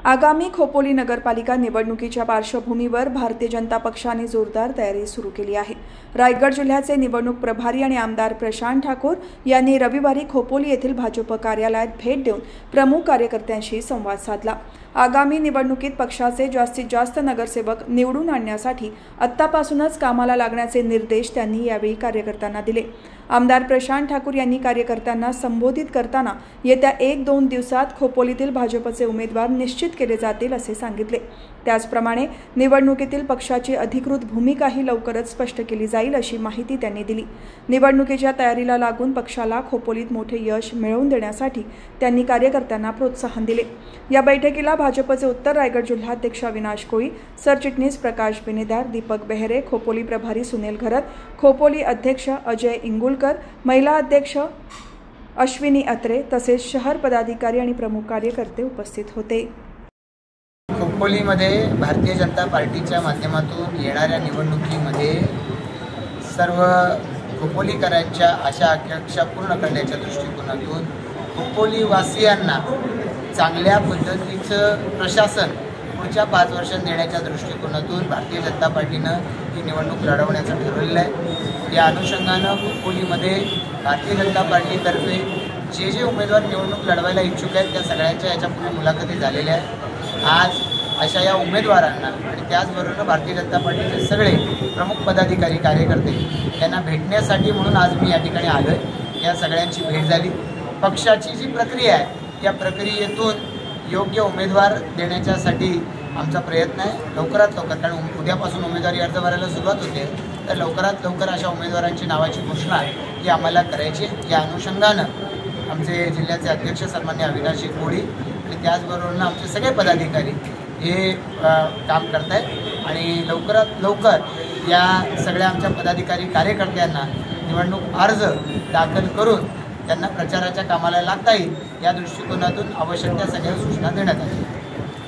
आगामी खोपोली नगरपालिका निवडणुकीच्या पार्श्वभूमीवर भारतीय जनता पक्षाने जोरदार तयारी सुरू केली आहे। रायगड जिल्ह्याचे निवडणूक प्रभारी आणि आमदार प्रशांत ठाकूर यांनी रविवारी खोपोली येथील भाजप कार्यालयात भेट देऊन प्रमुख कार्यकर्त्यांशी संवाद साधला। आगामी निवडणुकीत पक्षाचे जास्तीत जास्त नगरसेवक निवडून आणण्यासाठी आत्तापासूनच कामाला लागण्याचे निर्देश त्यांनी यावेळी कार्यकर्त्यांना दिले। आमदार प्रशांत ठाकूर यांनी कार्यकर्त्यांना संबोधित करताना येत्या 1-2 दिवसात खोपोलीतील भाजपचे उमेदवार निश्चित केले जातील असे सांगितले। त्याचप्रमाणे निवडणुकीतील पक्षाची अधिकृत भूमिकाही लवकरच स्पष्ट केली जाईल अशी माहिती त्यांनी दिली। निवडणुकीच्या तयारीला लागून पक्षाला खोपोलीत मोठे यश मिळवून देण्यासाठी त्यांनी कार्यकर्त्यांना प्रोत्साहन दिले। या बैठकीला भाजपचे उत्तर रायगड जिल्हाध्यक्ष अविनाश कोळी, सरचिटणीस प्रकाश बिनेदार, दीपक बेहरे, खोपोली प्रभारी सुनील घरत, खोपोली अध्यक्ष अजय इंगुलकर, महिला अध्यक्ष अश्विनी अत्रे तसेच शहर पदाधिकारी आणि प्रमुख कार्यकर्ते उपस्थित होते। खोपोलीमध्ये भारतीय जनता पार्टीच्या माध्यमातून येणाऱ्या निवडणुकीमध्ये सर्व खोपोलीकरांच्या आशा आकांक्षा पूर्ण करण्याच्या दृष्टिकोनातून खोपोलीवासियांना चांगल्या पद्धतीचं प्रशासन पुढच्या 5 वर्षांत देण्याच्या दृष्टिकोनातून भारतीय जनता पार्टीनं ही निवडणूक लढवण्याचं ठरवलेलं आहे। या अनुषंगानं खोपोलीमध्ये भारतीय जनता पार्टीतर्फे जे उमेदवार निवडणूक लढवायला इच्छुक आहेत त्या सगळ्यांच्या याच्यापूर्वी मुलाखती झालेल्या आहेत। आज अशा या उमेदवारांना आणि त्याचबरोबर भारतीय जनता पार्टीचे सगळे प्रमुख पदाधिकारी कार्यकर्ते यांना भेटण्यासाठी म्हणून आज मी या ठिकाणी आलो आहे। या सगळ्यांची भेट झाली। पक्षाची जी प्रक्रिया आहे या प्रक्रियेतून योग्य उमेदवार देण्याच्यासाठी आमचा प्रयत्न आहे। लवकरात लवकर, कारण उद्यापासून उमेदवारी अर्ज भरायला सुरुवात होते, तर लवकरात लवकर अशा उमेदवारांची नावाची घोषणा ही आम्हाला करायची। या अनुषंगानं आमचे जिल्ह्याचे अध्यक्ष सन्मान्य अविनाश कोळी आणि त्याचबरोबर आमचे सगळे पदाधिकारी हे काम करत आहेत आणि लवकरात लवकर या सगळ्या आमच्या पदाधिकारी कार्यकर्त्यांना निवडणूक अर्ज दाखल करून त्यांना प्रचाराच्या कामाला लागता येईल या दृष्टिकोनातून आवश्यक त्या सगळ्या सूचना देण्यात आल्या।